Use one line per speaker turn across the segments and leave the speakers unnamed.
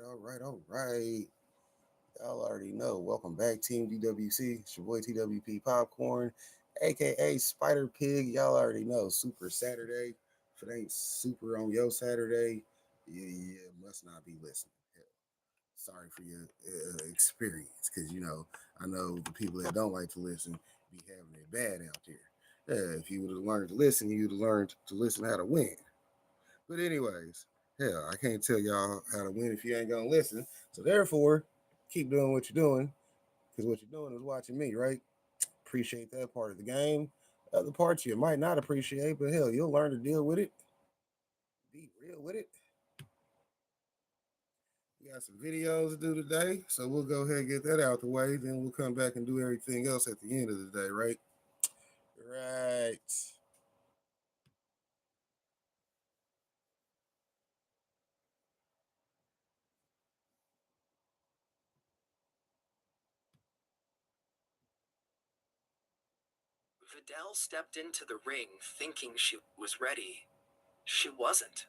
All right. Y'all already know. Welcome back, Team DWC. It's your boy TWP Popcorn, aka Spider Pig. Y'all already know. Super Saturday. If it ain't super on your Saturday, yeah, must not be listening. Hell, sorry for your experience, because I know the people that don't like to listen be having it bad out there. Yeah, if you would have learned to listen, you would have learned to listen how to win. But anyways, hell, I can't tell y'all how to win if you ain't gonna listen. So therefore, keep doing what you're doing, because what you're doing is watching me, right? Appreciate that part of the game. Other parts you might not appreciate, but hell, you'll learn to deal with it. Be real with it. We got some videos to do today, so we'll go ahead and get that out the way. Then we'll come back and do everything else at the end of the day, right? Right.
Vidal stepped into the ring thinking she was ready. She wasn't.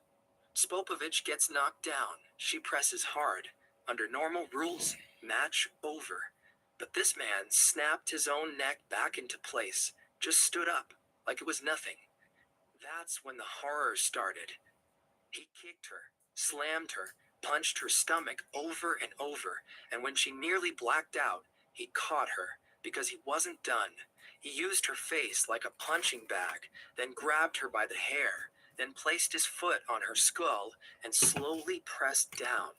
Spopovich gets knocked down. She presses hard. Under normal rules, match over. But this man snapped his own neck back into place, just stood up, like it was nothing. That's when the horror started. He kicked her, slammed her, punched her stomach over and over, and when she nearly blacked out, he caught her, because he wasn't done. He used her face like a punching bag, then grabbed her by the hair, then placed his foot on her skull and slowly pressed down.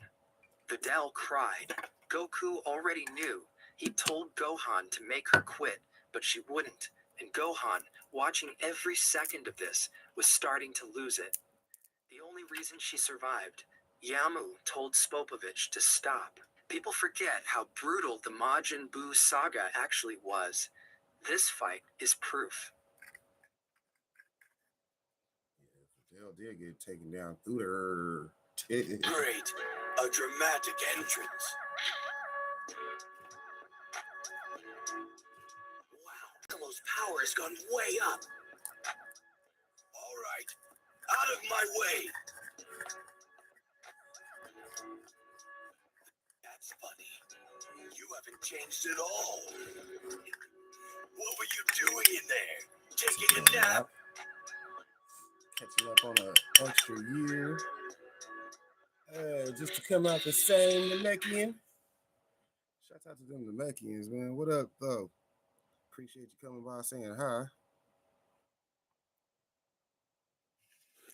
Vidal cried. Goku already knew. He told Gohan to make her quit, but she wouldn't, and Gohan, watching every second of this, was starting to lose it. The only reason she survived, Yamu told Spopovich to stop. People forget how brutal the Majin Buu saga actually was. This fight is proof.
Yeah, Fidel did get taken down through her.
Great. A dramatic entrance. Wow, Piccolo's power has gone way up. All right, out of my way. That's funny. You haven't changed at all. What were you doing in there? Taking a nap?
Catching up on an extra year. Just to come out the same Namekian. Shout out to them Namekians, man. What up, though? Appreciate you coming by saying hi.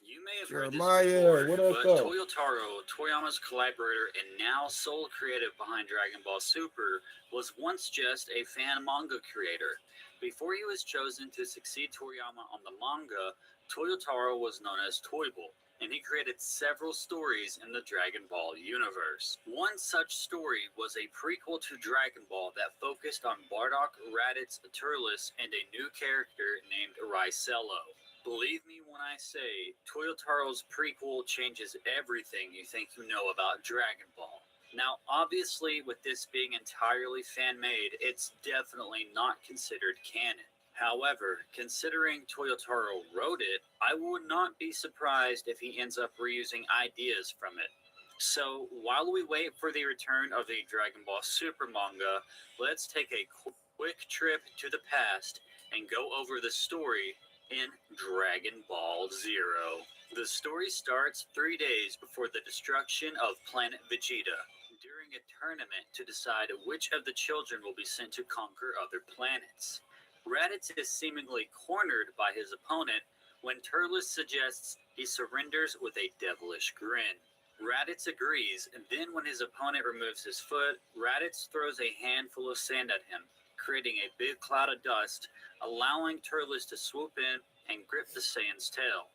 You may have
Jeremiah,
heard this
what up,
before,
though?
but Toyotaro, Toriyama's collaborator and now sole creative behind Dragon Ball Super, was once just a fan manga creator. Before he was chosen to succeed Toriyama on the manga, Toyotaro was known as Toyble, and he created several stories in the Dragon Ball universe. One such story was a prequel to Dragon Ball that focused on Bardock, Raditz, Turles, and a new character named Ricello. Believe me when I say, Toyotaro's prequel changes everything you think you know about Dragon Ball. Now, obviously, with this being entirely fan-made, it's definitely not considered canon. However, considering Toyotaro wrote it, I would not be surprised if he ends up reusing ideas from it. So, while we wait for the return of the Dragon Ball Super manga, let's take a quick trip to the past and go over the story in Dragon Ball Zero. The story starts 3 days before the destruction of planet Vegeta, during a tournament to decide which of the children will be sent to conquer other planets. Raditz is seemingly cornered by his opponent when Turles suggests he surrenders with a devilish grin. Raditz agrees, and then when his opponent removes his foot, Raditz throws a handful of sand at him, creating a big cloud of dust, allowing Turles to swoop in and grip the Saiyan's tail.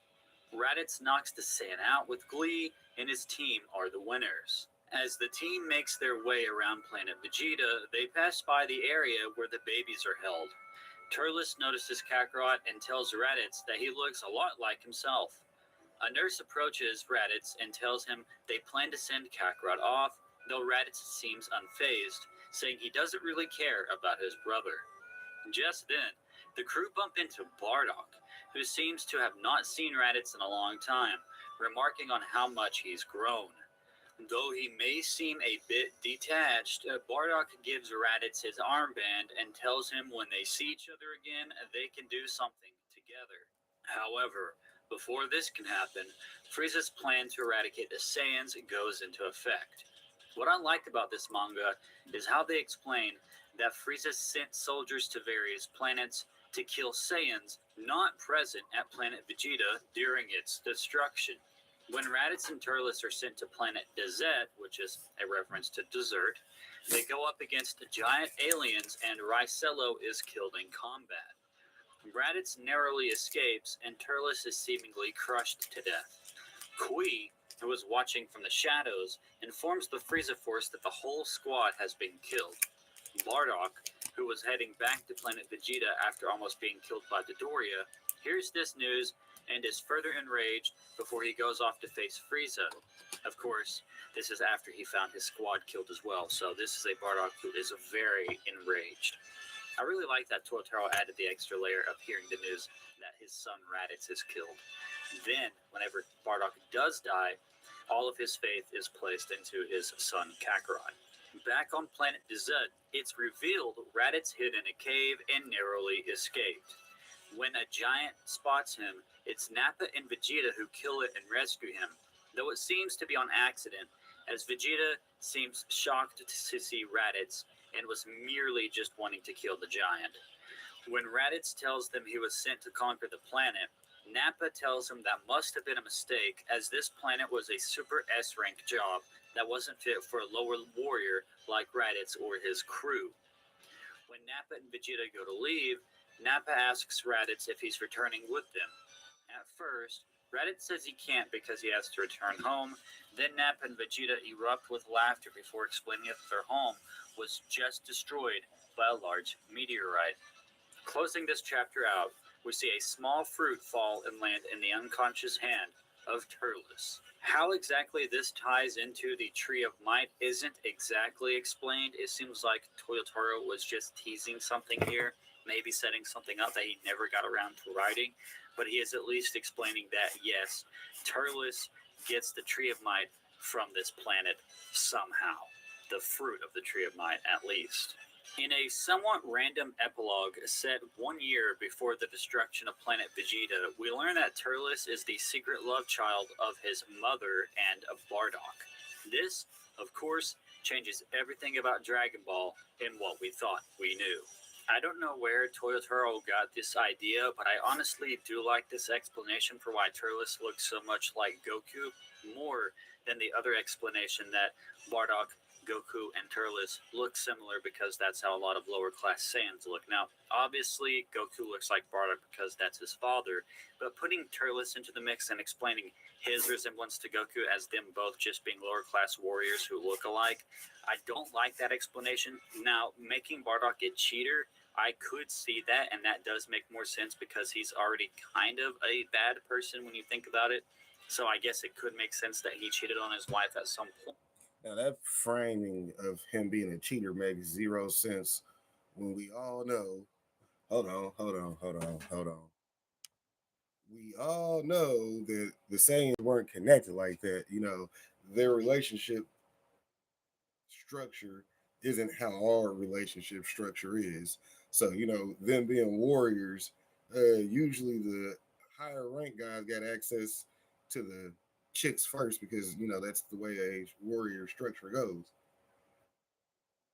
Raditz knocks the Saiyan out with glee, and his team are the winners. As the team makes their way around planet Vegeta, they pass by the area where the babies are held. Turles notices Kakarot and tells Raditz that he looks a lot like himself. A nurse approaches Raditz and tells him they plan to send Kakarot off, though Raditz seems unfazed, saying he doesn't really care about his brother. Just then, the crew bump into Bardock, who seems to have not seen Raditz in a long time, remarking on how much he's grown. Though he may seem a bit detached, Bardock gives Raditz his armband and tells him when they see each other again, they can do something together. However, before this can happen, Frieza's plan to eradicate the Saiyans goes into effect. What I like about this manga is how they explain that Frieza sent soldiers to various planets to kill Saiyans not present at planet Vegeta during its destruction. When Raditz and Turles are sent to planet Dezet, which is a reference to dessert, they go up against giant aliens and Ricello is killed in combat. Raditz narrowly escapes and Turles is seemingly crushed to death. Kui, who is watching from the shadows, informs the Frieza Force that the whole squad has been killed. Bardock, who was heading back to planet Vegeta after almost being killed by Dodoria, hears this news and is further enraged before he goes off to face Frieza. Of course, this is after he found his squad killed as well, so this is a Bardock who is very enraged. I really like that Totaro added the extra layer of hearing the news that his son Raditz is killed. Then, whenever Bardock does die, all of his faith is placed into his son Kakarot. Back on planet Dezet, it's revealed Raditz hid in a cave and narrowly escaped. When a giant spots him, it's Nappa and Vegeta who kill it and rescue him, though it seems to be on accident, as Vegeta seems shocked to see Raditz and was merely just wanting to kill the giant. When Raditz tells them he was sent to conquer the planet, Nappa tells him that must have been a mistake, as this planet was a super S-rank job that wasn't fit for a lower warrior like Raditz or his crew. When Nappa and Vegeta go to leave, Nappa asks Raditz if he's returning with them. At first, Raditz says he can't because he has to return home. Then Nappa and Vegeta erupt with laughter before explaining that their home was just destroyed by a large meteorite. Closing this chapter out, we see a small fruit fall and land in the unconscious hand of Turles. How exactly this ties into the Tree of Might isn't exactly explained. It seems like Toyotaro was just teasing something here, maybe setting something up that he never got around to writing, but he is at least explaining that, yes, Turles gets the Tree of Might from this planet somehow. The fruit of the Tree of Might, at least. In a somewhat random epilogue set 1 year before the destruction of planet Vegeta, we learn that Turles is the secret love child of his mother and of Bardock. This, of course, changes everything about Dragon Ball in what we thought we knew. I don't know where Toyotaro got this idea, but I honestly do like this explanation for why Turles looks so much like Goku, more than the other explanation that Bardock, Goku, and Turles look similar because that's how a lot of lower class Saiyans look. Now, obviously, Goku looks like Bardock because that's his father, but putting Turles into the mix and explaining his resemblance to Goku as them both just being lower class warriors who look alike, I don't like that explanation. Now, making Bardock a cheater, I could see that, and that does make more sense because he's already kind of a bad person when you think about it. So I guess it could make sense that he cheated on his wife at some point.
Now that framing of him being a cheater makes zero sense when we all know. Hold on. We all know that the Saiyans weren't connected like that. Their relationship structure isn't how our relationship structure is. So, them being warriors, usually the higher rank guys got access to the chicks first because, that's the way a warrior structure goes.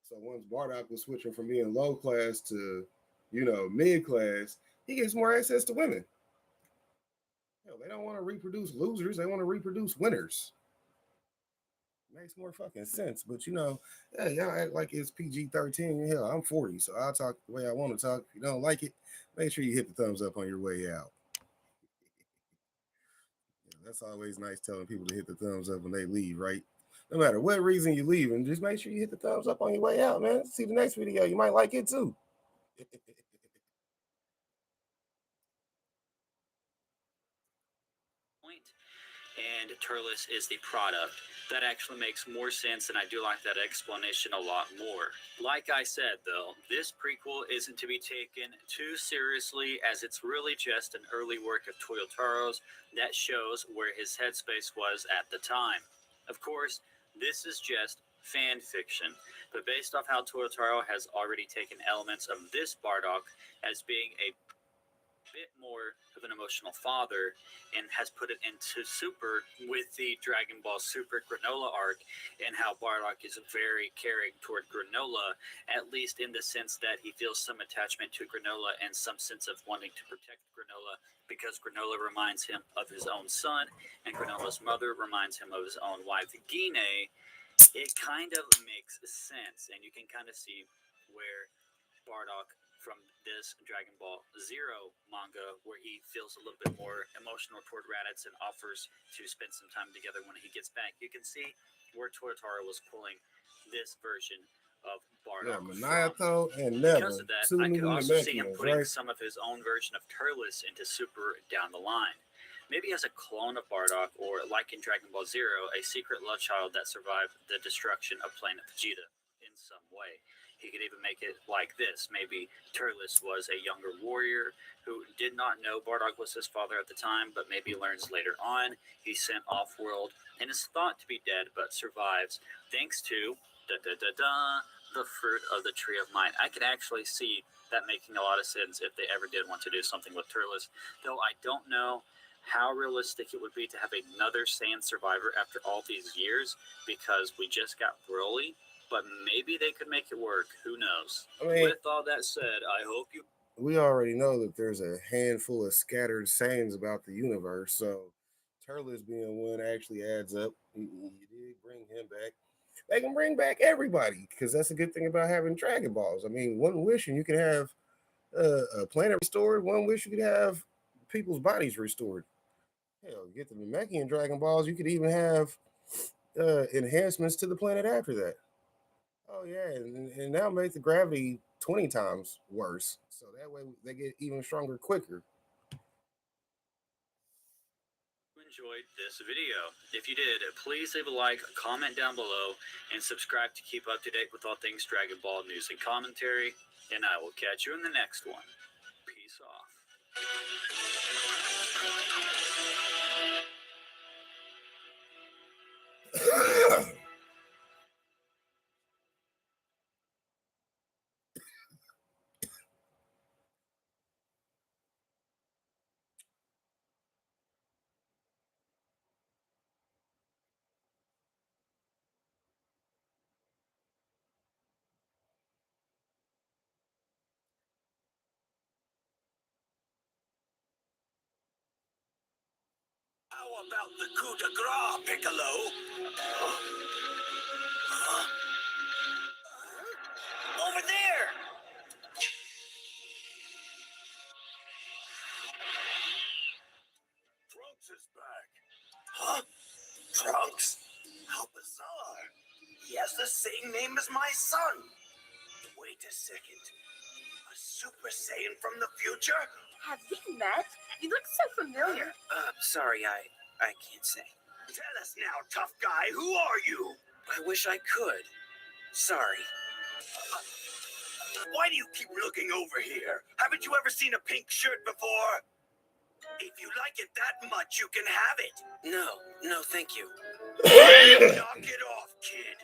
So once Bardock was switching from being low class to, mid class, he gets more access to women. They don't want to reproduce losers, they want to reproduce winners. Makes more fucking sense. But yeah, y'all act like it's PG-13. Hell, I'm 40, so I'll talk the way I want to talk. If you don't like it, make sure you hit the thumbs up on your way out. Yeah, that's always nice telling people to hit the thumbs up when they leave, right? No matter what reason you leave, and just make sure you hit the thumbs up on your way out, man. See the next video. You might like it too.
And Turles is the product. That actually makes more sense, and I do like that explanation a lot more. Like I said, though, this prequel isn't to be taken too seriously, as it's really just an early work of Toyotaro's that shows where his headspace was at the time. Of course, This is just fan fiction, but based off how Totaro has already taken elements of this Bardock as being a bit more of an emotional father and has put it into Super with the Dragon Ball Super Granola arc, and how Bardock is very caring toward Granola, at least in the sense that he feels some attachment to Granola and some sense of wanting to protect Granola because Granola reminds him of his own son and Granola's mother reminds him of his own wife Gine. It kind of makes sense, and you can kind of see where Bardock from this Dragon Ball Zero manga, where he feels a little bit more emotional toward Raditz and offers to spend some time together when he gets back. You can see where Totaro was pulling this version of
Yeah,
Bardock from.
Minato and
Because
Never,
of that,
two
I
new
could also see him
Namekians,
putting
right?
some of his own version of Turles into Super down the line. Maybe as a clone of Bardock, or like in Dragon Ball Zero, a secret love child that survived the destruction of planet Vegeta in some way. He could even make it like this. Maybe Turles was a younger warrior who did not know Bardock was his father at the time, but maybe learns later on. He's sent off world and is thought to be dead, but survives thanks to the fruit of the tree of might. I could actually see that making a lot of sense if they ever did want to do something with Turles, though I don't know how realistic it would be to have another Saiyan survivor after all these years, because we just got Broly, but maybe they could make it work. Who knows?
I mean,
With all that said, I hope you.
we already know that there's a handful of scattered sayings about the universe, so Turles being one actually adds up. You did bring him back. They can bring back everybody because that's a good thing about having Dragon Balls. I mean, one wish and you can have a planet restored. One wish you could have people's bodies restored. Hell, get the Namekian Dragon Balls. You could even have enhancements to the planet after that. Oh yeah, and now make the gravity 20 times worse, so that way they get even stronger quicker.
Enjoyed this video. If you did, please leave a like, comment down below, and subscribe to keep up to date with all things Dragon Ball news and commentary. And I will catch you in the next one. Peace off.
How about the coup de grace, Piccolo? Huh? Over there! Trunks is back. Huh? Trunks? How bizarre. He has the same name as my son. Wait a second. A Super Saiyan from the future?
Have we met? You look so familiar.
Sorry, I can't say.
Tell us now, tough guy. Who are you?
I wish I could. Sorry.
Why do you keep looking over here? Haven't you ever seen a pink shirt before? If you like it that much, you can have it.
No, thank you.
Knock it off, kid.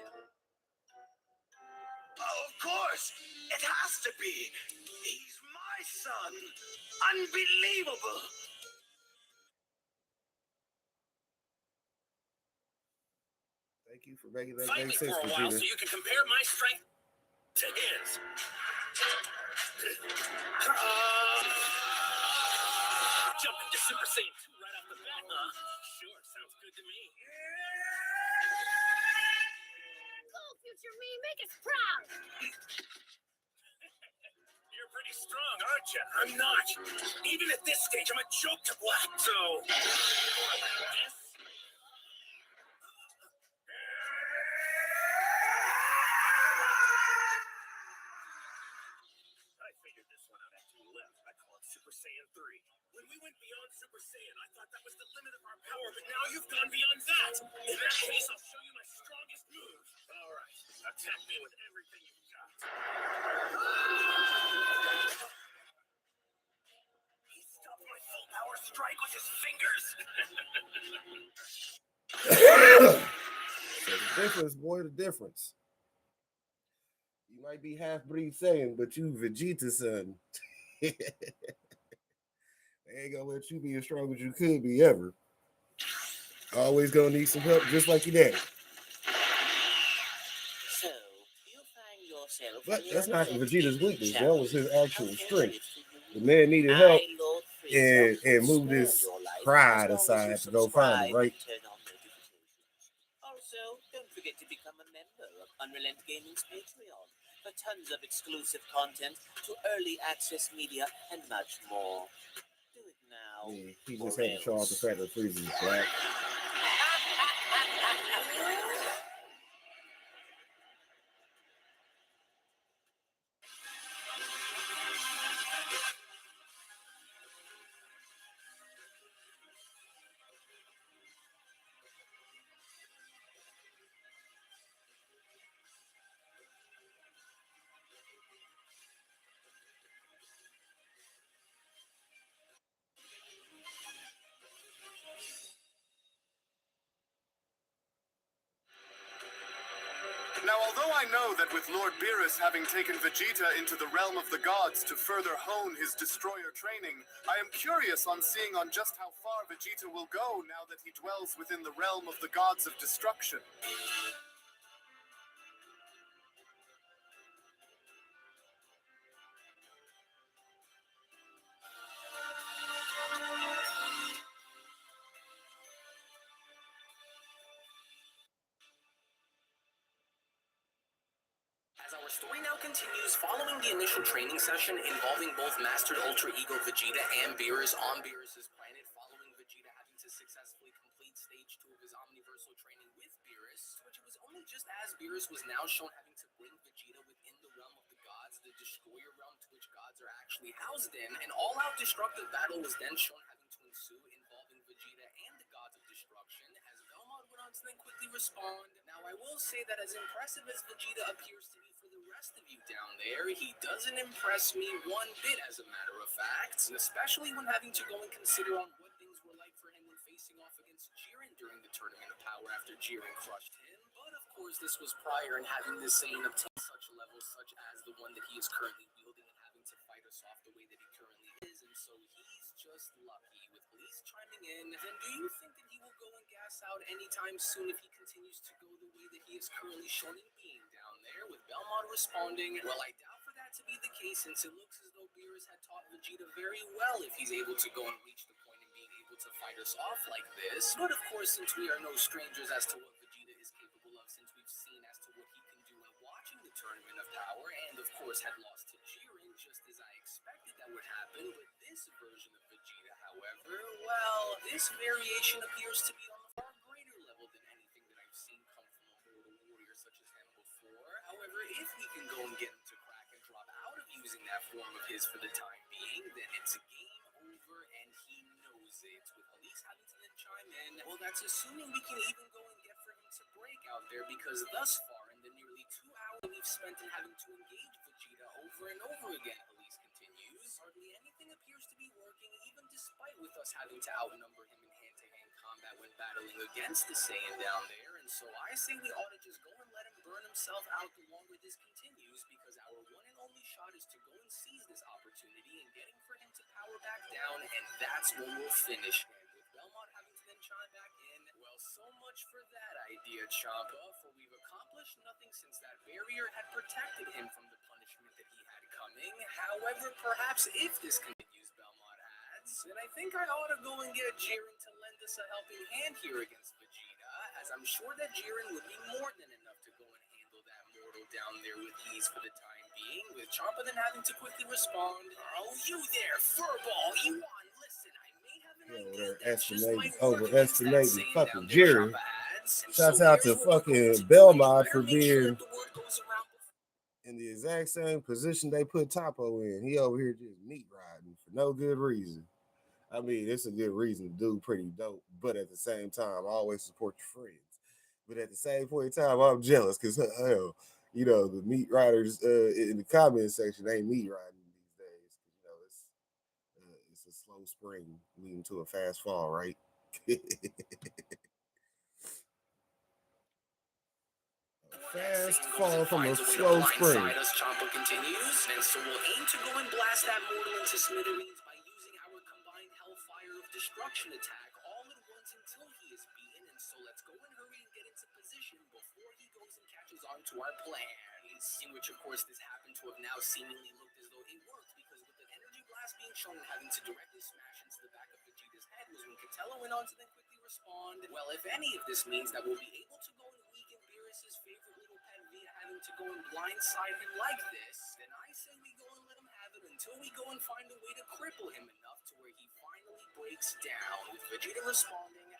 Oh, of course. It has to be. He's my son. Unbelievable.
Thank you for making that
Fight
make
me for
sense,
a while so
Vegeta.
you can compare my strength to his. Jump into Super Saiyan 2 right off the bat, huh? Sure, sounds good to me.
Go, future me, make us proud.
You're pretty strong, aren't you? I'm not. Even at this stage, I'm a joke to Black, so... Yes? I figured this one out after you left. I call it Super Saiyan 3. When we went beyond Super Saiyan, I thought that was the limit of our power, but now you've gone beyond that. In that case, I'll show you my strongest move. All right, attack me with everything you've got. He stopped my full power strike with his fingers.
So the difference, boy. The difference. You might be half breed saying, but you Vegeta son. They ain't gonna let you be as strong as you could be ever. Always gonna need some help, just like your daddy.
So, you find yourself
But
on the
that's not Vegeta's
unrelenting
weakness. That was his
challenge.
actual
How
strength.
generous of
The
you.
man needed help
I, Lord Freezer,
and
will
moved
spare
his
your life
pride
as long as you
aside to go find him,
subscribe
right?
and turn on notifications. Also, don't forget to become a member of Unrelent Gaming's Patreon for tons of exclusive content to early access media and much more. Do it now.
Yeah, he
or
just had to show off the
else.
fact that Frieza is black.
Now, although I know that with Lord Beerus having taken Vegeta into the realm of the gods to further hone his destroyer training, I am curious on seeing on just how far Vegeta will go now that he dwells within the realm of the gods of destruction.
As our story now continues, following the initial training session involving both Mastered Ultra Ego Vegeta and Beerus on Beerus's planet, following Vegeta having to successfully complete Stage 2 of his Omniversal training with Beerus, which it was only just as Beerus was now shown having to bring Vegeta within the realm of the gods, the Destroyer realm to which gods are actually housed in. An all-out destructive battle was then shown having to ensue involving Vegeta and the gods of destruction, as Belmont went on to then quickly respond. Now, I will say that as impressive as Vegeta appears to be for the rest of you down there, he doesn't impress me one bit, as a matter of fact, especially when having to go and consider on what things were like for him when facing off against Jiren during the Tournament of Power after Jiren crushed him. But of course, this was prior and having this Saiyan obtain such levels such as the one that he is currently wielding and having to fight us off the way that he currently is, and so he's just lucky. With Elise chiming in, then do you think that he will go and gas out anytime soon if he continues to go the way that he is currently shown in being down there? With Belmont responding, well, I doubt for that to be the case, since it looks as though Beerus had taught Vegeta very well if he's able to go and reach the point in being able to fight us off like this. But of course, since we are no strangers as to what Vegeta is capable of, since we've seen as to what he can do when watching the Tournament of Power, and of course had lost to Jiren just as I expected that would happen. But this version of Vegeta, however, well, this variation appears to be on a far greater level than anything that I've seen come from a mortal warrior such as him before. However, if we can go and get him to crack and drop out of using that form of his for the time being, then it's game over, and he knows it. With Elise having to then chime in, well, that's assuming we can even go and get for him to break out there, because thus far, in the nearly 2 hours we've spent in having to engage Vegeta over and over again, Elise continues, hardly anything appears to be working, even despite with us having to outnumber him in hand-to-hand combat when battling against the Saiyan down there. And so I say we ought to just go and let him burn himself out the longer this continues, because our one and only shot is to go and seize this opportunity and getting for him to power back down, and that's when we'll finish him. With Belmont having to then chime back in, well, so much for that idea, Champa, for we've accomplished nothing since that barrier had protected him from the punishment that he had coming. However, perhaps if this continues, Belmont adds, then I think I ought to go and get Jiren to lend us a helping hand here against Vegeta, as I'm sure that Jiren would be more than enough to go and handle that mortal down there with ease for the time being, with Champa then having to quickly respond, oh, you there, furball, you on, listen, I may have an idea that just might work against that
Overestimating
Saiyan
fucking
down there,
Jiren.
Champa adds. And
Shouts
so
out
here's
to
what we're going
fucking
to do.
Belmont
Better
for
make sure
being
that the word goes around
in the exact same position they put Topo in. He over here just meat riding for no good reason. I mean, it's a good reason to do pretty dope, but at the same time, always support your friends. But at the same point in time, I'm jealous because hell, the meat riders in the comment section ain't meat riding these days. It's a slow spring leading to a fast fall, right? Fast
Same
fall
goes and
from a
finds a way to
slow spring.
blindside us, Champa continues. And so we'll aim to go and blast that mortal into smithereens by using our combined Hellfire of Destruction attack all at once until he is beaten. And so let's go and hurry and get into position before he goes and catches on to our plans. In which, of course, this happened to have now seemingly looked as though it worked, because with the energy blast being shown and having to directly smash into the back of Vegeta's head was when Catella went on to then quickly respond. Well, if any of this means that we'll be able to go and weaken Beerus's favorite little pet via having to go and blindside him like this, then I say we go and let him have it until we go and find a way to cripple him enough to where he finally breaks down, with Vegeta responding,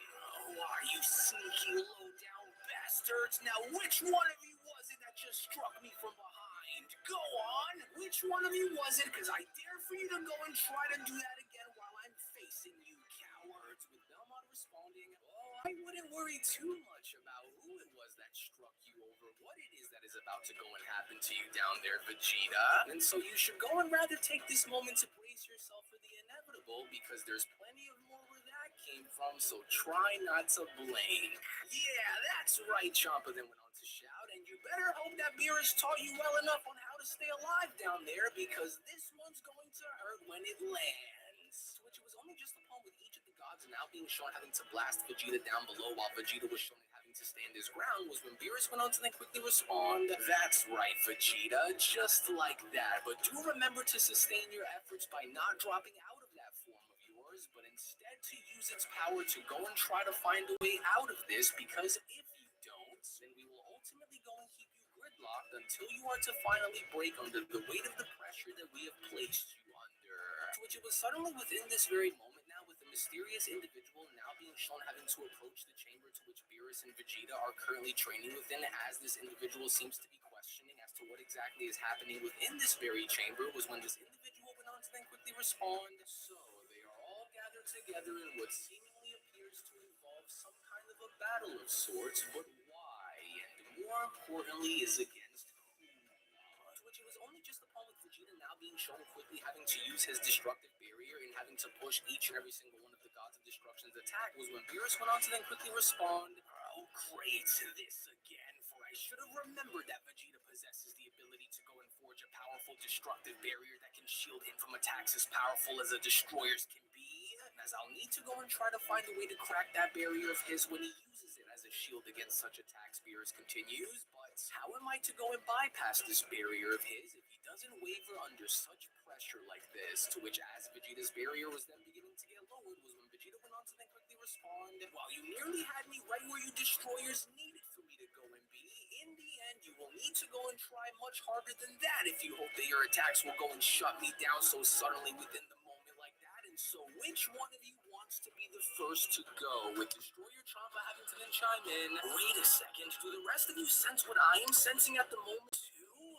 "Oh, are you sneaky low-down bastards? Now, which one of you was it that just struck me from behind? Go on! Which one of you was it? Because I dare for you to go and try to do that again while I'm facing you, cowards." With Belmont responding, "Oh, I wouldn't worry too much about who it was that struck you over what it is that is about to go and happen to you down there, Vegeta. And so you should go and rather take this moment to brace yourself for the inevitable, because there's plenty of more where that came from, so try not to blink." "Yeah, that's right," Champa then went on to shout, "and you better hope that Beerus taught you well enough on how to stay alive down there, because this one's going to hurt when it lands." To which it was only just upon with each of the gods now being shown having to blast Vegeta down below while Vegeta was shown having to stand his ground was when Beerus went on to then quickly respond, "That's right, Vegeta, just like that. But do remember to sustain your efforts by not dropping out of that form of yours, but instead to use its power to go and try to find a way out of this, because if you don't, then we will ultimately go and keep you gridlocked until you are to finally break under the weight of the pressure that we have placed you under." To which it was suddenly within this very moment now, with the mysterious individual now being shown having to approach the chamber to which Beerus and Vegeta are currently training within, as this individual seems to be questioning as to what exactly is happening within this very chamber, was when this individual went on to then quickly respond, "So they are all gathered together in what seemingly appears to involve some kind of a battle of sorts, but why, and more importantly, is against who?" To which it was only just upon with Vegeta now being shown quickly having to use his destructive barrier and having to push each and every single one of the gods of destruction's attack was when Beerus went on to then quickly respond, "Oh great, this again, for I should have remembered that Vegeta possesses the ability to go and forge a powerful destructive barrier that can shield him from attacks as powerful as a destroyer's can be, as I'll need to go and try to find a way to crack that barrier of his when he uses it as a shield against such attacks." Beerus continues, "But how am I to go and bypass this barrier of his if he doesn't waver under such pressure like this?" To which, as Vegeta's barrier was then beginning to get lowered, was when Vegeta went on to then quickly respond, "While you nearly had me right where you destroyers needed for me to go and be, in the end you will need to go and try much harder than that if you hope that your attacks will go and shut me down so suddenly within the moment like that. And so which one of you wants to be the first to go?" With Destroyer Champa having to then chime in, "Wait a second, do the rest of you sense what I am sensing at the moment too?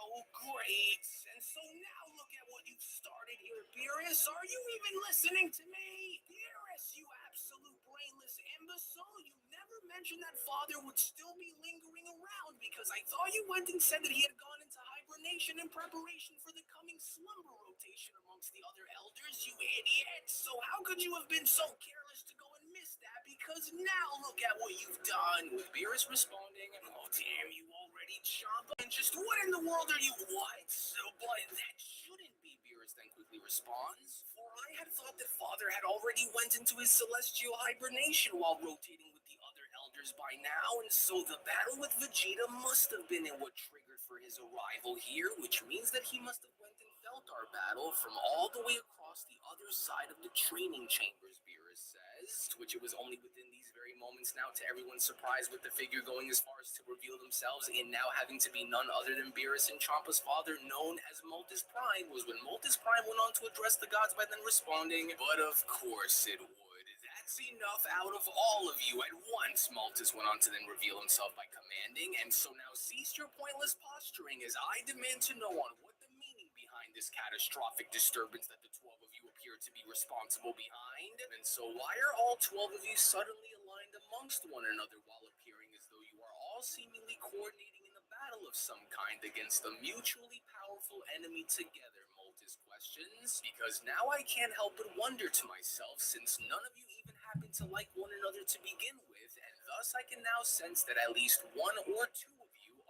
Oh, great. And so now look at what you've started here, Beerus. Are you even listening to me? Beerus, you absolute brainless imbecile. You never mentioned that father would still be lingering around, because I thought you went and said that he had gone into hibernation in preparation for the coming slumber rotation amongst the other elders, you idiot. So how could you have been so careless to go and miss that? Because now look at what you've done." With Beerus responding, "Oh damn you already, Champa, and just what in the world are you what? So, but that shouldn't be," Beerus then quickly responds, "for I had thought that father had already went into his celestial hibernation while rotating with the other elders by now, and so the battle with Vegeta must have been in what triggered for his arrival here, which means that he must have went and felt our battle from all the way across the other side of the training chambers," Beerus says. To which it was only within these very moments now, to everyone's surprise, with the figure going as far as to reveal themselves in now having to be none other than Beerus and Champa's father, known as Multus Prime, was when Multus Prime went on to address the gods by then responding, "But of course it would. That's enough out of all of you at once." Multus went on to then reveal himself by commanding, "And so now cease your pointless posturing, as I demand to know on what the meaning behind this catastrophic disturbance that the 12 of you appear to be responsible behind. And so why are all 12 of you suddenly aligned amongst one another while appearing as though you are all seemingly coordinating in a battle of some kind against a mutually powerful enemy together?" Multus questions, "because now I can't help but wonder to myself, since none of you even happen to like one another to begin with, and thus I can now sense that at least one or two of you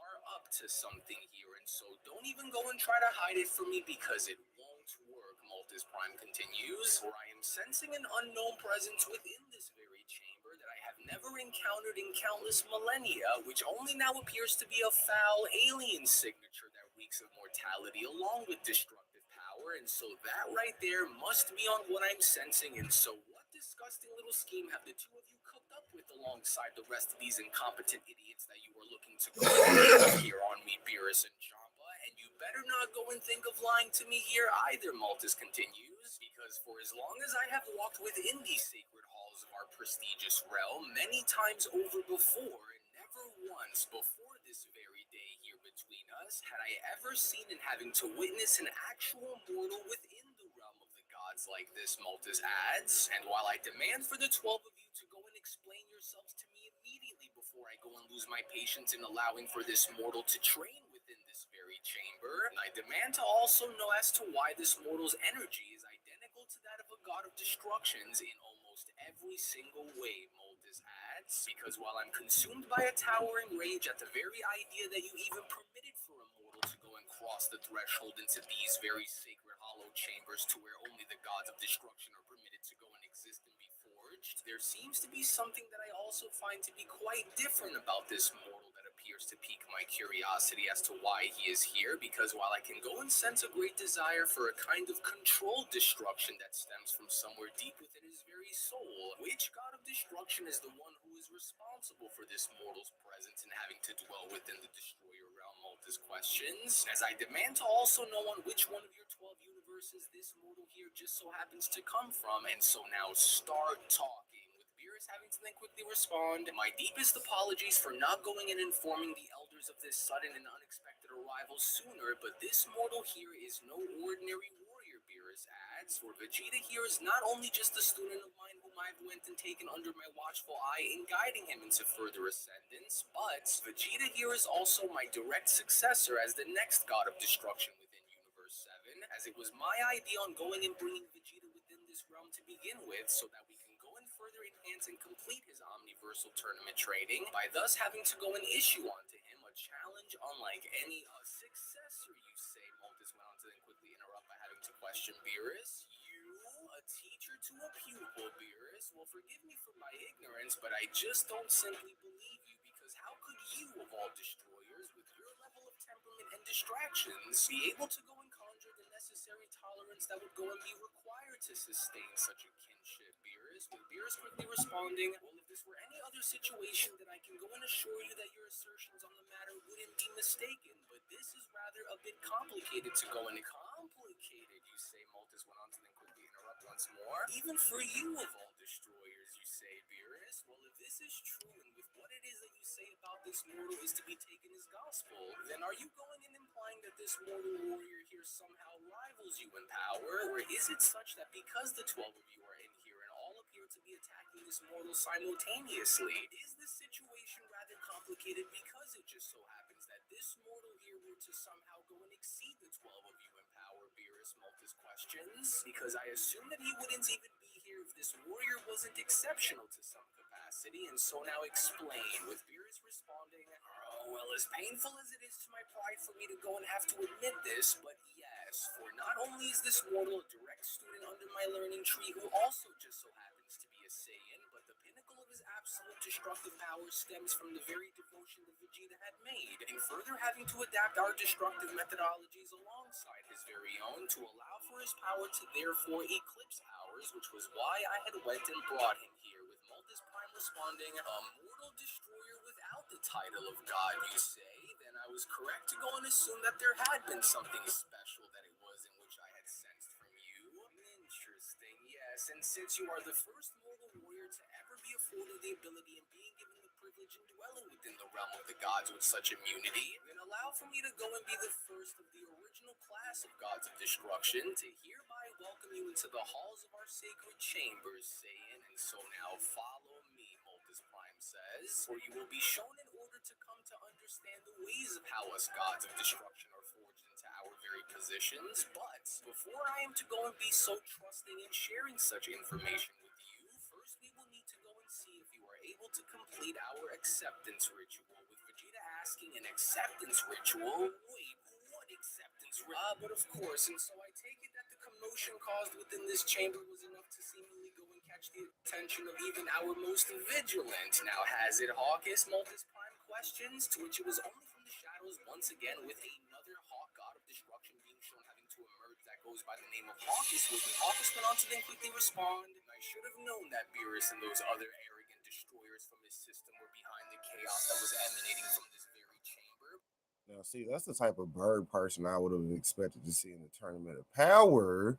up to something here, and so don't even go and try to hide it from me because it won't work, Multus Prime continues, for I am sensing an unknown presence within this very chamber that I have never encountered in countless millennia, which only now appears to be a foul alien signature that reeks of mortality along with destructive power, and so that right there must be on what I'm sensing, and so what disgusting little scheme have the two of you cooked up with alongside the rest of these incompetent idiots that you are looking to go and here on me, Beerus and Champa, and you better not go and think of lying to me here either, Maltus continues, because for as long as I have walked within these sacred halls of our prestigious realm many times over before, and never once before this very day here between us had I ever seen and having to witness an actual mortal within the realm of the gods like this, Maltus adds, and while I demand for the 12 of you to go and explain yourselves to me immediately before I go and lose my patience in allowing for this mortal to train within this very chamber, and I demand to also know as to why this mortal's energy is identical to that of a god of destructions in almost every single way, Moldus adds, because while I'm consumed by a towering rage at the very idea that you even permitted for a mortal to go and cross the threshold into these very sacred hollow chambers to where only the gods of destruction are permitted to go and exist and be forged, there seems to be something that I also find to be quite different about this mortal that appears to pique my curiosity as to why he is here, because while I can go and sense a great desire for a kind of controlled destruction that stems from somewhere deep within his very soul, which god of destruction is the one who is responsible for this mortal's presence and having to dwell within the destroyer realm? Multus questions, as I demand to also know on which one of your 12 universes this mortal here just so happens to come from, and so now start talking, with Beerus having to then quickly respond, my deepest apologies for not going and informing the elders of this sudden and unexpected arrival sooner, but this mortal here is no ordinary warrior, Beerus adds, for Vegeta here is not only just a student of mine whom I've went and taken under my watchful eye in guiding him into further ascendance, but Vegeta here is also my direct successor as the next god of destruction within Universe 7, as it was my idea on going and bringing Vegeta within this realm to begin with, so that we can go and further enhance and complete his Omniversal Tournament training, by thus having to go and issue onto him a challenge unlike any successor, you say. Maltus went on to then quickly interrupt by having to question Beerus. You, a teacher to a pupil, Beerus? Well, forgive me for my ignorance, but I just don't simply believe you, because how could you, of all destroyers, with your level of temperament and distractions, be able to go and conjure the necessary tolerance that would go and be required to sustain such a kinship, Beerus? With Beerus quickly responding, well, if this were any other situation, then I can go and assure you that your assertions on the matter wouldn't be mistaken, but this is rather a bit complicated to go and complicated, you say. Maltus went on to then quickly interrupt once more. Even for you, of all destroyers, you say, Beerus? Well, if this is true, and with what it is that you say about this mortal is to be taken as gospel, then are you going and implying that this mortal warrior here somehow rivals you in power? Or is it such that because the 12 of you are in here and all appear to be attacking this mortal simultaneously, is this situation rather complicated because it just so happens that this mortal here were to somehow go and exceed the 12 of you in power? Beerus Maltus questions, because I assume that he wouldn't even be here if this warrior wasn't exceptional to some capacity, and so now explain, with Beerus responding, oh, well, as painful as it is to my pride for me to go and have to admit this, but yes, for not only is this mortal a direct student under my learning tree who also just so happens to be a Saiyan, but the pinnacle of his absolute destructive power stems from the very devotion that Vegeta had made, in further having to adapt our destructive methodologies alongside his very own to allow for his power to therefore eclipse ours, which was why I had went and brought him here, with Multus Prime responding, a mortal destroyer without the title of God, you say? Then I was correct to go and assume that there had been something special that it was in which I had sensed from you. Interesting, yes, and since you are the first mortal warrior to ever be afforded the ability and being given the privilege and dwelling within the realm of the gods with such immunity, then allow for me to go and be the first of the original class of gods of destruction to hereby welcome you into the halls of our sacred chambers, Saiyan, and so now follow me, Multus Prime says, for you will be shown in order to come to understand the ways of how us gods of destruction are forged into our very positions, but before I am to go and be so trusting in sharing such information with you, first we will need to go and see if you are able to complete our acceptance ritual with Vegeta asking an acceptance ritual? Wait, what acceptance ritual? But of course, and so I take it that the commotion caused within this chamber was enough to seemingly go and catch the attention of even our most vigilant. Now, has it Hawkus Multus Prime questions? To which it was only from the shadows once again with another Hawk God of Destruction being shown having to emerge that goes by the name of Hawkus, was when Hawkus went on to then quickly respond. I should have known that Beerus and those other arrogant destroyers from his system were behind the chaos that was emanating from this very chamber.
Now, see, that's the type of bird person I would have expected to see in the Tournament of Power.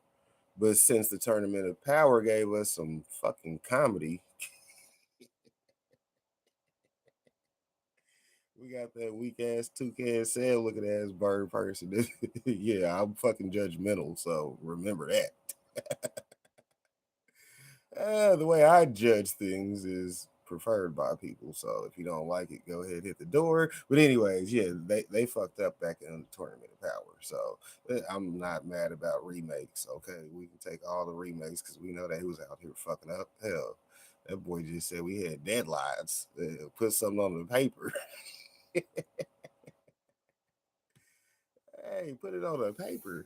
But since the Tournament of Power gave us some fucking comedy, we got that weak ass toucan sail looking ass bird person. Yeah, I'm fucking judgmental, so remember that. The way I judge things is preferred by people. So if you don't like it, go ahead and hit the door. But anyways, yeah, they fucked up back in the Tournament of Power. So I'm not mad about remakes. Okay, we can take all the remakes because we know that he was out here fucking up. Hell, that boy just said we had deadlines. Put something on the paper. Hey, put it on the paper.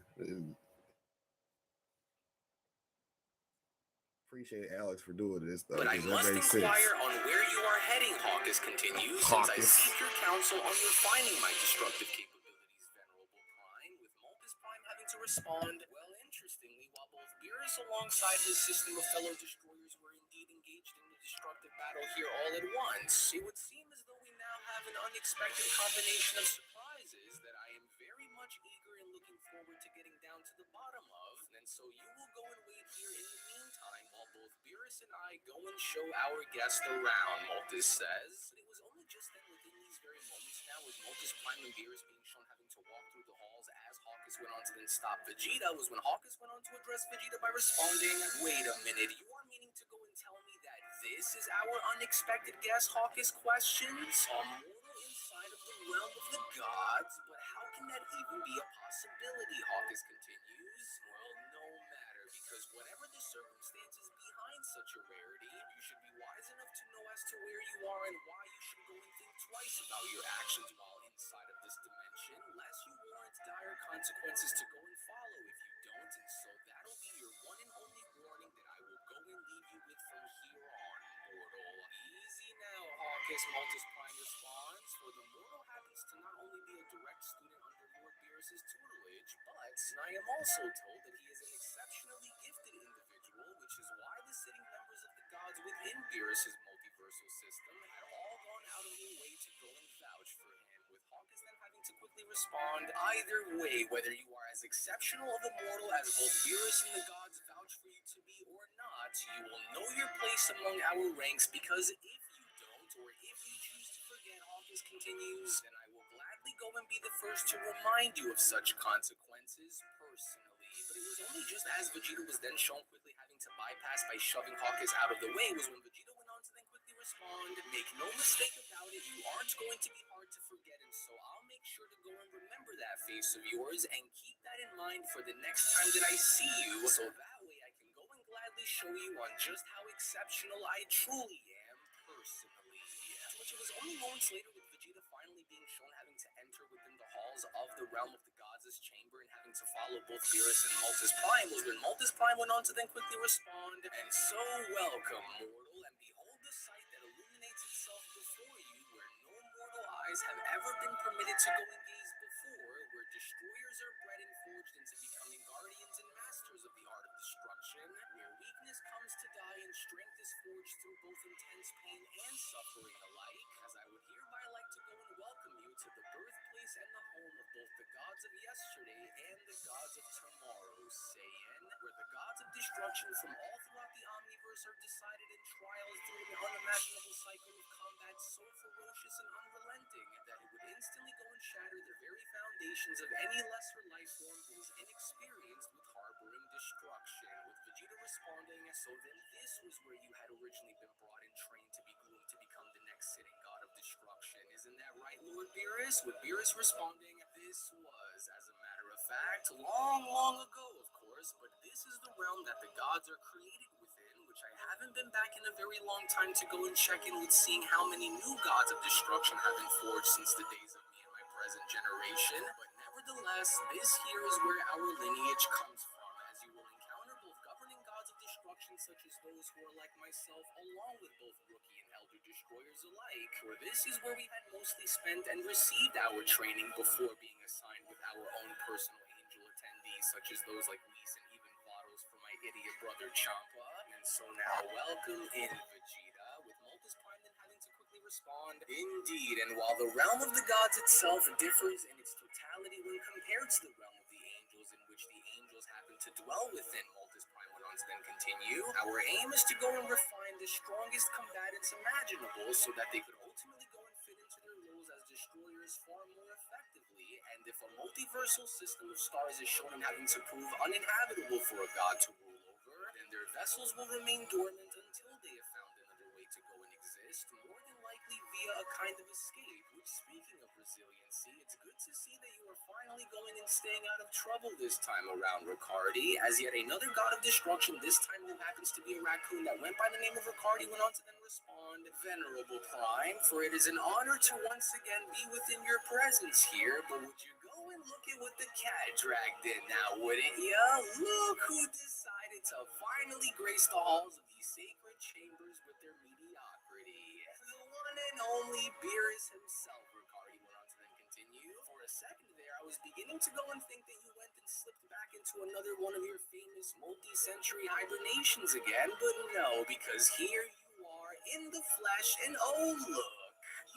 Appreciate Alex for doing this though.
But I must inquire on where you are heading, Hawkus continues, since I seek your counsel on refining my destructive capabilities, Venerable Prime, with Multus Prime having to respond. Well, interestingly, while both Beerus alongside his system of fellow destroyers were indeed engaged in a destructive battle here all at once, it would seem as though we now have an unexpected combination of surprises that I am very much eager and looking forward to getting down to the bottom of. And so you will go and wait here in the meantime while both Beerus and I go and show our guest around, Multus says. But it was only just then within these very moments now with Multus Prime and Beerus being shown having to walk through the halls as Hawkus went on to then stop Vegeta was when Hawkus went on to address Vegeta by responding, wait a minute, you are meaning to go and tell me that this is our unexpected guest Hawkus questions? A mortal inside of the realm of the gods? But how can that even be a possibility, Hawkus continues? Well, no matter, because whatever the circumstances behind such a rarity, you should be wise enough to know as to where you are and why you should go and think twice about your actions while inside of this dimension, lest you warrant dire consequences to go and follow if you don't, and so that'll be your one and only warning that I will go and leave you with from here on, mortal. Easy now, Hawkus Multus Prime responds, for the mortal happens to not only be a direct student under Lord Beerus's tutelage, but I am also told that he is an exceptionally gifted individual, which is why the sitting members of the gods within Beerus's multiversal system had all gone out of their way to go and vouch for him, with Hawkus then having to quickly respond, either way, whether you are as exceptional of a mortal as both Beerus and the gods vouch for you to be or not, you will know your place among our ranks, because if you don't, or if you choose to forget, Hawkus continues, then I will gladly go and be the first to remind you of such consequences personally. But it was only just as Vegeta was then shown quickly having to bypass by shoving Hawkus out of the way was when Vegeta went on to then quickly respond, make no mistake about it, you aren't going to be hard to forget, and so I'll make sure to go and remember that face of yours and keep that in mind for the next time that I see you, so that way I can go and gladly show you on just how exceptional I truly am personally. To which it was only moments later with Vegeta finally being shown having to enter within the halls of the realm of the gods' chamber and having to follow both Beerus and Multus Prime was when Multus Prime went on to then quickly respond, and so welcome, mortal, and behold the sight that illuminates itself before you, where no mortal eyes have ever been permitted to go and gaze before, where destroyers are bred and forged into becoming guardians and masters of the art of destruction, where weakness comes to die and strength is forged through both intense pain and suffering alike, as I would hereby like to go and welcome you to the birthplace and the home of both the gods of yesterday and the gods of tomorrow, Saiyan, where the gods of destruction from all throughout the Omniverse are decided in trials through an unimaginable cycle of combat so ferocious and unrelenting that it would instantly go and shatter the very foundations of any lesser life form who is inexperienced with harboring destruction, with Vegeta responding, so then this was where you had originally been brought and trained to be groomed to become the next sitting god of destruction, isn't that right, Lord Beerus? With Beerus responding, this was, as a matter of fact, long, long ago, of course, but this is the realm that the gods are created within, which I haven't been back in a very long time to go and check in with seeing how many new gods of destruction have been forged since the days of me and my present generation. But nevertheless, this here is where our lineage comes from, as you will encounter both governing gods of destruction such as those who are like myself, along with both rookie and elder destroyers alike. For this is where we had mostly spent and received our training before being assigned with our own personal angel attendees, such as those like Whis and even Vados for my idiot brother Champa. And so now, welcome in, Vegeta, with Multis Prime then having to quickly respond. Indeed, and while the realm of the gods itself differs in its totality when compared to the realm of the angels, in which the angels happen to dwell within, Multis Prime went on to then continue, our aim is to go and refine the strongest combatants imaginable so that they could ultimately go and fit into their roles as destroyers far more effectively. And if a multiversal system of stars is shown in having to prove uninhabitable for a god to rule over, then their vessels will remain dormant until they have found another way to go and exist, more than likely via a kind of escape. Which, speaking of resiliency, it's good to see that you are finally going and staying out of trouble this time around, Ricardi, as yet another god of destruction, this time who happens to be a raccoon that went by the name of Ricardi, went on to then respond. Venerable Prime, for it is an honor to once again be within your presence here, but would you go and look at what the cat dragged in now, wouldn't ya? Look who decided to finally grace the halls of these sacred chambers with their mediocrity. The one and only Beerus himself, Ricardi went on to then continue. For a second there, I was beginning to go and think that you went and slipped back into another one of your famous multi-century hibernations again, but no, because here you are in the flesh, and oh look,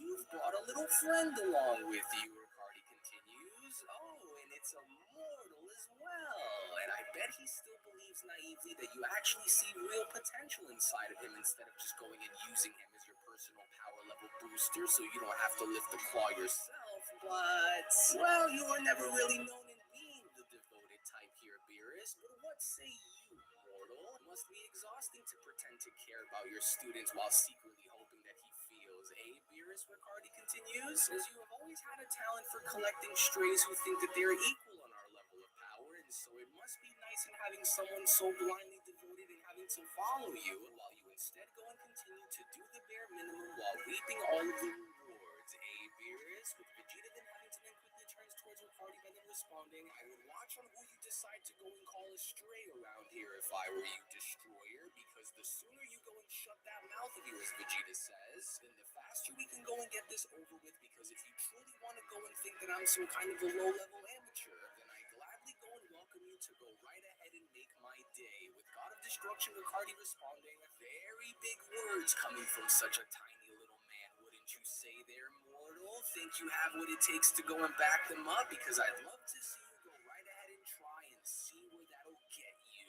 you've brought a little friend along with you, Ricardi continues. Oh, and it's a mortal as well. And I bet he still believes naively that you actually see real potential inside of him instead of just going and using him as your personal power level booster so you don't have to lift the claw yourself. But, well, you were never really known in being the devoted type here, Beerus. But what say you, mortal? It must be exhausting to pretend to care about your students while secretly hoping that he feels, eh, Beerus, Ricardi continues, as you have always had a talent for collecting strays who think that they are equal on our level of power, and so it must be nice in having someone so blindly devoted and having to follow you, while you instead go and continue to do the bare minimum while reaping all of the rewards, eh, Beerus? With Vegeta then having to then quickly turns towards Ricardi by then responding, I would watch on who you decide to go and call a stray around here if I were you, Destroyer, because the sooner you go and shut that mouth of yours, Vegeta says, then the faster we can go and get this over with, because if you truly want to go and think that I'm some kind of a low-level amateur, then I gladly go and welcome you to go right ahead and make my day. With God of Destruction, Ricardi responding, very big words coming from such a tiny little man, wouldn't you say there, mortal? Think you have what it takes to go and back them up? Because I'd love to see you go right ahead and try and see where that'll get you.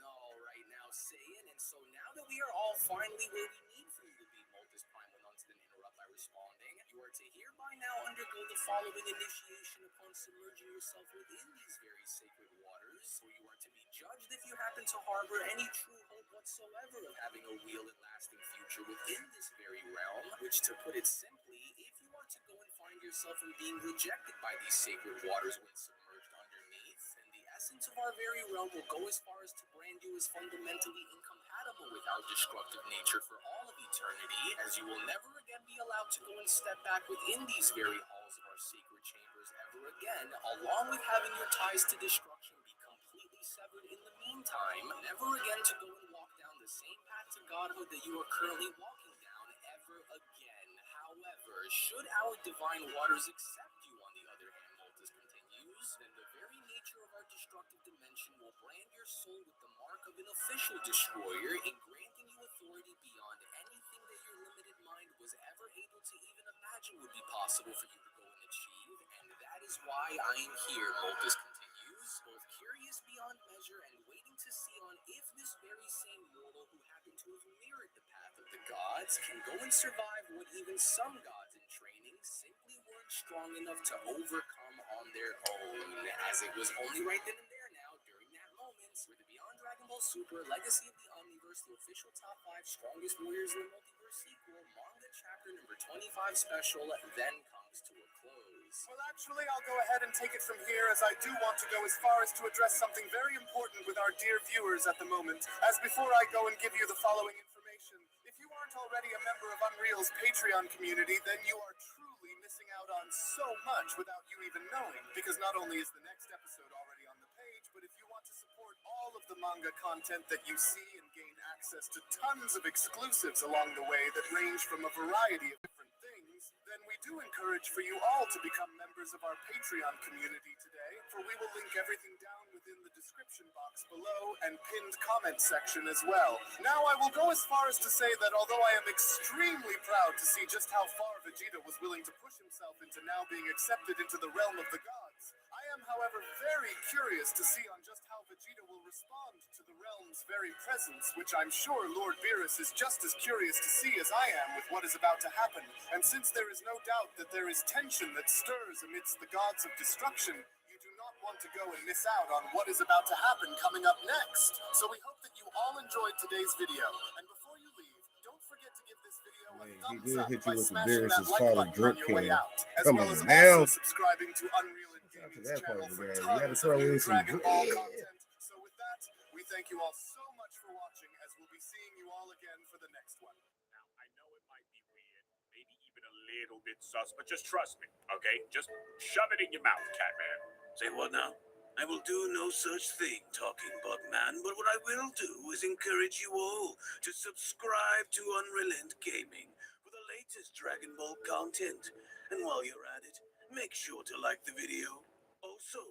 No, right now, saying, and so now that we are all finally where we need for you to be, Multis Prime went on to then interrupt by responding, you are to hereby now undergo the following initiation upon submerging yourself within these very sacred waters, where you are to be judged if you happen to harbor any true hope whatsoever of having a real and lasting future within this very realm, which, to put it simply, if you are to go and find yourself in being rejected by these sacred waters when submerged underneath, then the essence of our very realm will go as far as to brand you as fundamentally incompatible with our destructive nature for all of eternity, as you will never again be allowed to go and step back within these very halls of our sacred chambers ever again, along with having your ties to destruction be completely severed in the meantime, never again to go and walk down the same path to godhood that you are currently walking down ever again. However, should our divine waters accept you, on the other hand, Multis continues, then the very nature of our destructive dimension will brand your soul with the mark of an official destroyer, in granting you authority beyond anything that your limited mind was ever able to even imagine would be possible for you to go and achieve, and that is why I am here, Multis continues, both curious beyond measure and waiting to see on if this very same mortal who happened to have mirrored the path of the gods can go and survive what even some gods in training simply weren't strong enough to overcome on their own, as it was only right then and there now, during that moment, where the Beyond Dragon Ball Super Legacy of the Omniverse, the official top 5 strongest warriors in the multiverse sequel, manga chapter number 25 special, then comes to a close.
Well, that Naturally, I'll go ahead and take it from here, as I do want to go as far as to address something very important with our dear viewers at the moment. As before I go and give you the following information, if you aren't already a member of Unreal's Patreon community, then you are truly missing out on so much without you even knowing. Because not only is the next episode already on the page, but if you want to support all of the manga content that you see and gain access to tons of exclusives along the way that range from a variety of different things, then we do encourage for you all to become members of our Patreon community today, for we will link everything down within the description box below and pinned comment section as well. Now, I will go as far as to say that although I am extremely proud to see just how far Vegeta was willing to push himself into now being accepted into the realm of the gods, I am, however, very curious to see on just how Vegeta will respond to the realm's very presence, which I'm sure Lord Beerus is just as curious to see as I am with what is about to happen. And since there is no doubt that there is tension that stirs amidst the gods of destruction, you do not want to go and miss out on what is about to happen coming up next. So we hope that you all enjoyed today's video. And before you leave, don't forget to give this video a
He
thumbs
did
up
hit you
by
with the
smashing
Beerus
that
is
like
called a
button
drip
on your way
can.
out, as
Come
well
on
as
now.
also subscribing to Unreal and
Shout out to
Gaming's
that part
channel
of the
for
game. You gotta
tons
throw
of new
in some
Dragon Ball
drip.
content. So with that, we thank you all so much for watching, as we'll be seeing you all again for the next one.
Now, I know it might be weird, maybe even a little bit sus, but just trust me, okay? Just shove it in your mouth, Catman.
Say what now? I will do no such thing, talking Bugman, but what I will do is encourage you all to subscribe to Unrelent Gaming for the latest Dragon Ball content. And while you're at it, make sure to like the video. Also,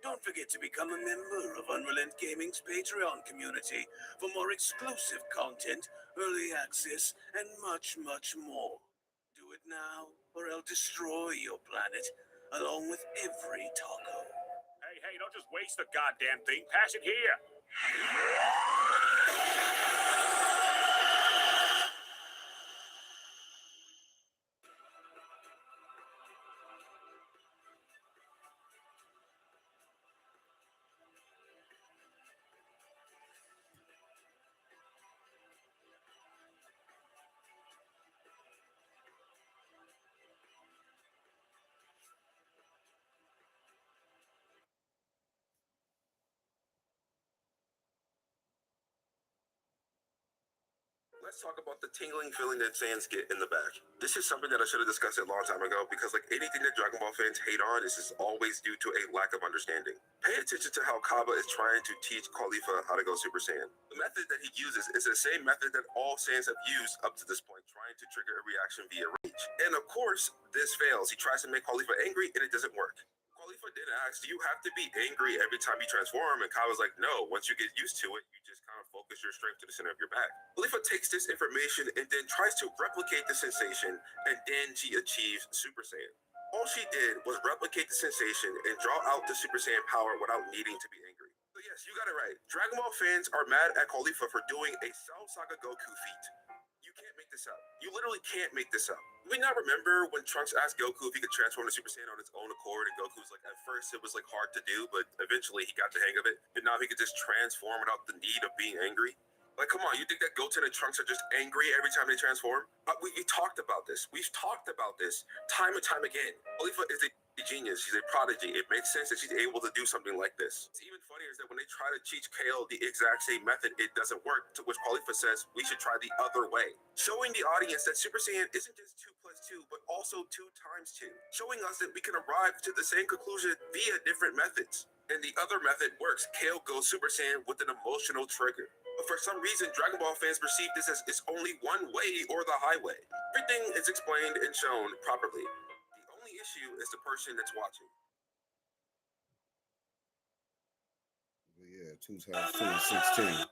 don't forget to become a member of Unrelent Gaming's Patreon community for more exclusive content, early access, and much, much more. Do it now, or I'll destroy your planet, along with every taco.
Hey, don't just waste the goddamn thing. Pass it here.
Let's talk about the tingling feeling that fans get in the back. This is something that I should have discussed a long time ago, because like anything that Dragon Ball fans hate on, this is always due to a lack of understanding. Pay attention to how Kaba is trying to teach Khalifa how to go Super Saiyan. The method that he uses is the same method that all Saiyans have used up to this point, trying to trigger a reaction via rage. And of course, this fails. He tries to make Khalifa angry and it doesn't work. Khalifa did ask, do you have to be angry every time you transform? And Kaba's like, no, once you get used to it, you just kind of focus your strength to the center of your back. Khalifa takes this information and then tries to replicate the sensation, and then she achieves Super Saiyan. All she did was replicate the sensation and draw out the Super Saiyan power without needing to be angry. So yes, you got it right. Dragon Ball fans are mad at Khalifa for doing a Cell Saga Goku feat. You can't make this up. You literally can't make this up. We not remember when Trunks asked Goku if he could transform to Super Saiyan on his own accord, and Goku's like, at first it was like hard to do, but eventually he got the hang of it. And now he could just transform without the need of being angry. Like, come on, you think that Goten and Trunks are just angry every time they transform? We talked about this. We've talked about this time and time again. Khalifa is a genius. She's a prodigy. It makes sense that she's able to do something like this. What's even funnier is that when they try to teach Kale the exact same method, it doesn't work, to which Khalifa says we should try the other way. Showing the audience that Super Saiyan isn't just 2 + 2, but also 2 × 2. Showing us that we can arrive to the same conclusion via different methods. And the other method works. Kale goes Super Saiyan with an emotional trigger. But for some reason, Dragon Ball fans perceive this as it's only one way or the highway. Everything is explained and shown properly. The only issue is the person that's watching.
But yeah, 2 × 2 is 16.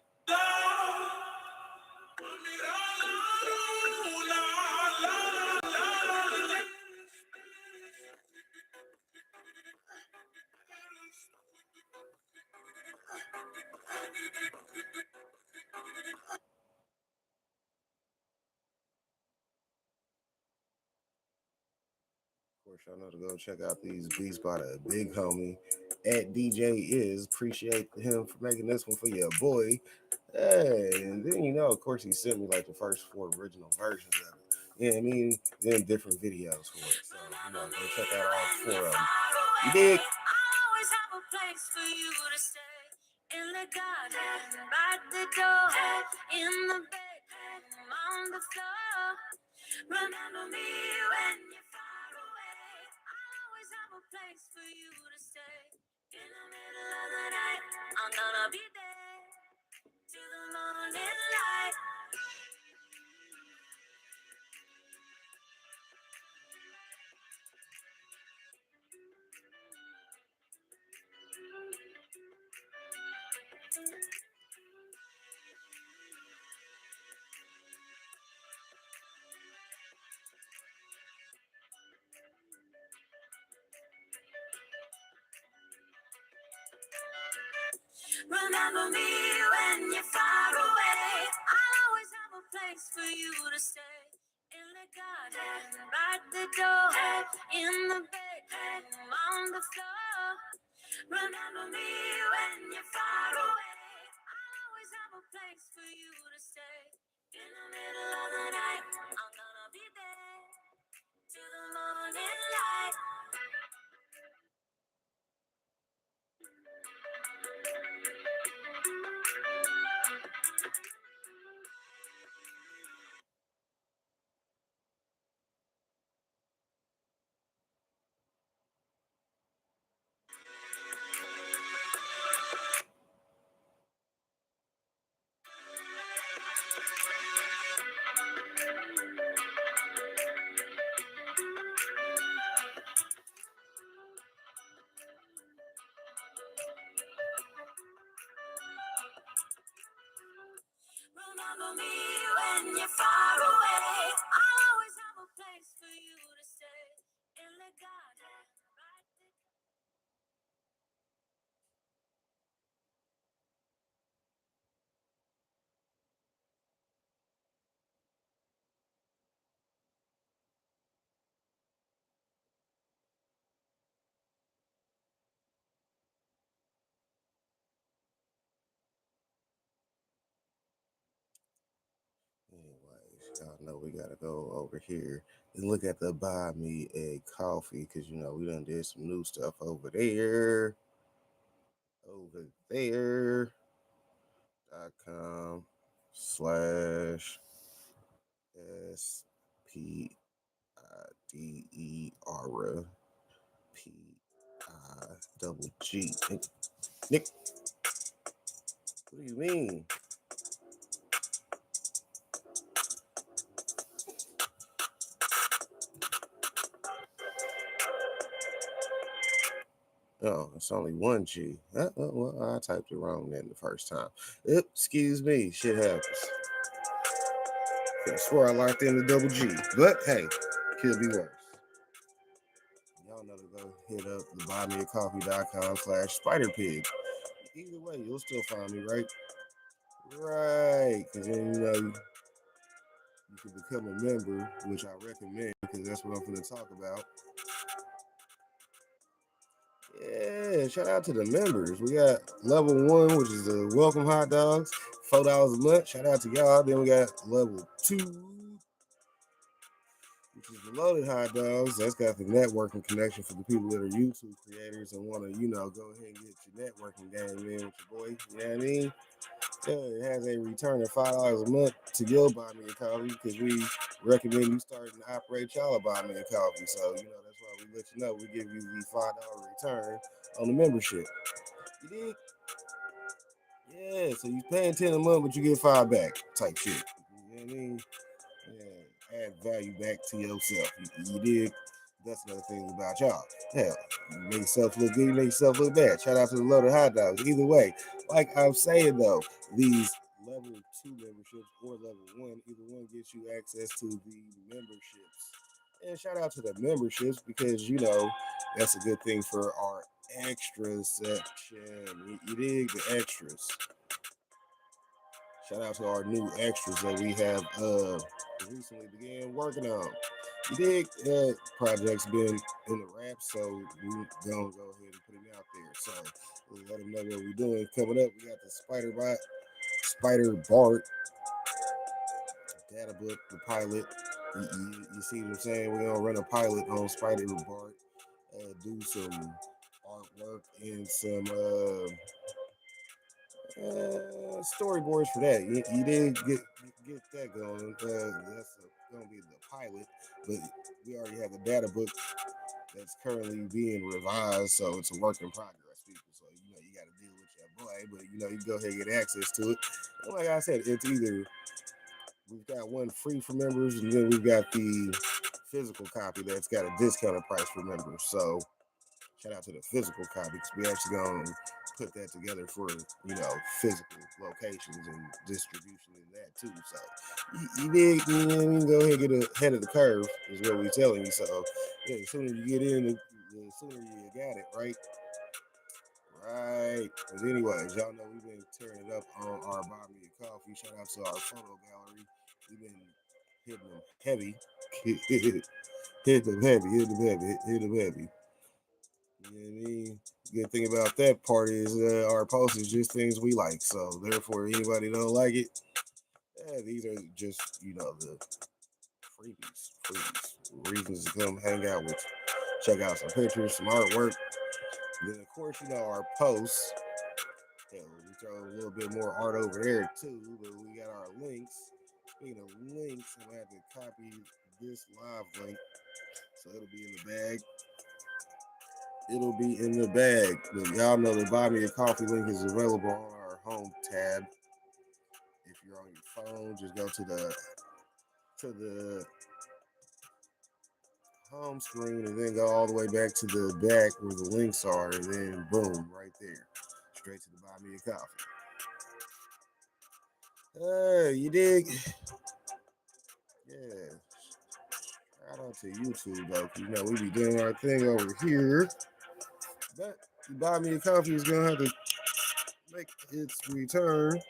Of course, y'all know to go check out these beats by the big homie at DJ Is. Appreciate him for making this one for your boy. Hey, and then of course, he sent me like the first 4 original versions of it. Yeah, I mean, then different videos for it. So go check out all 4 of them. You dig?
I'll always have a place for you to stay. In the garden, by the door, in the bedroom, on the floor. Remember me when you're far away. I'll always have a place for you to stay. In the middle of the night, I'm gonna be there till the morning light. Remember me when you're far away. I'll always have a place for you to stay. In the garden, by the door, in the bedroom, on the floor. Remember me when you're far away. I'll always have a place for you to stay. In the middle of the night, I'm gonna be there till the morning light. Remember me when you're far away. I'll always have a place for you to stay. In the garden, by the
Anyways, y'all know we gotta go over here and look at the buy me a coffee because we done did some new stuff over there. Over there. .com/SPIDER PIDG. Nick, what do you mean? Oh, it's only one G. Well, I typed it wrong then the first time. Excuse me, shit happens. I swear I locked in the double G, but hey, could be worse. Y'all know to go hit up the buymeacoffee.com/spiderpig. Either way, you'll still find me, right? Right, because then you can become a member, which I recommend because that's what I'm going to talk about. Yeah, shout out to the members. We got level 1, which is the welcome hot dogs, $4 a month. Shout out to y'all. Then we got level 2, which is the loaded hot dogs. That's got the networking connection for the people that are YouTube creators and want to, go ahead and get your networking game in with your boy. You know what I mean? Yeah, it has a return of $5 a month to your buy me a coffee because we recommend you starting to operate y'all a buy me a coffee. So, that's why we let you know we give you the $5 return on the membership. You dig? Yeah, so you paying 10 a month, but you get 5 back type shit. You know what I mean? Yeah, add value back to yourself. You dig? That's another thing about y'all. Hell, you make yourself look good, you make yourself look bad. Shout out to the loaded hot dogs. Either way, like I'm saying though, these level 2 memberships or level 1, either one gets you access to the memberships. And shout out to the memberships because that's a good thing for our extra section. You dig? The extras. Shout out to our new extras that we have recently began working on. You dig? Project's been in the wrap, so we gonna go ahead and put it out there. So we'll let them know what we're doing. Coming up, we got the Spider Bart data book, the pilot. You see what I'm saying? We're gonna run a pilot on Spider Bart. do some artwork and some storyboards for that. You did get that going. That's going to be the pilot, but we already have a data book that's currently being revised, so it's a work in progress, people. So you got to deal with your boy, but you can go ahead and get access to it. And like I said, it's either we've got one free for members, and then we've got the physical copy that's got a discounted price for members. So shout out to the physical copy because we actually gonna put that together for physical locations and distribution and that too. So you did go ahead and get ahead of the curve is what we're telling you. So yeah, the sooner you get in, the sooner you got it, right? Right. But anyways, y'all know we've been tearing it up on our Buy Me a Coffee. Shout out to our photo gallery. We've been hitting them heavy. Hit them heavy, hit them heavy, hit them heavy. You know what I mean? Good thing about that part is our post is just things we like. So therefore, anybody don't like it, these are just the reasons to come hang out with you. Check out some pictures, some artwork. And then of course, our posts. We throw a little bit more art over there too, but we got our links. Speaking of links, I'm gonna have to copy this live link, so it'll be in the bag. It'll be in the bag. But y'all know the Buy Me a Coffee link is available on our home tab. If you're on your phone, just go to the home screen and then go all the way back to the back where the links are, and then boom, right there, straight to the Buy Me a Coffee. You dig? Yeah. Shout out to YouTube though, 'cause we be doing our thing over here. But Buy Me a Coffee is gonna have to make its return.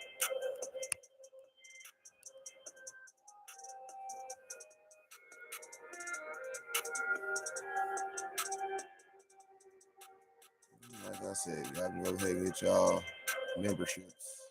Like I said, y'all can go ahead and get y'all memberships.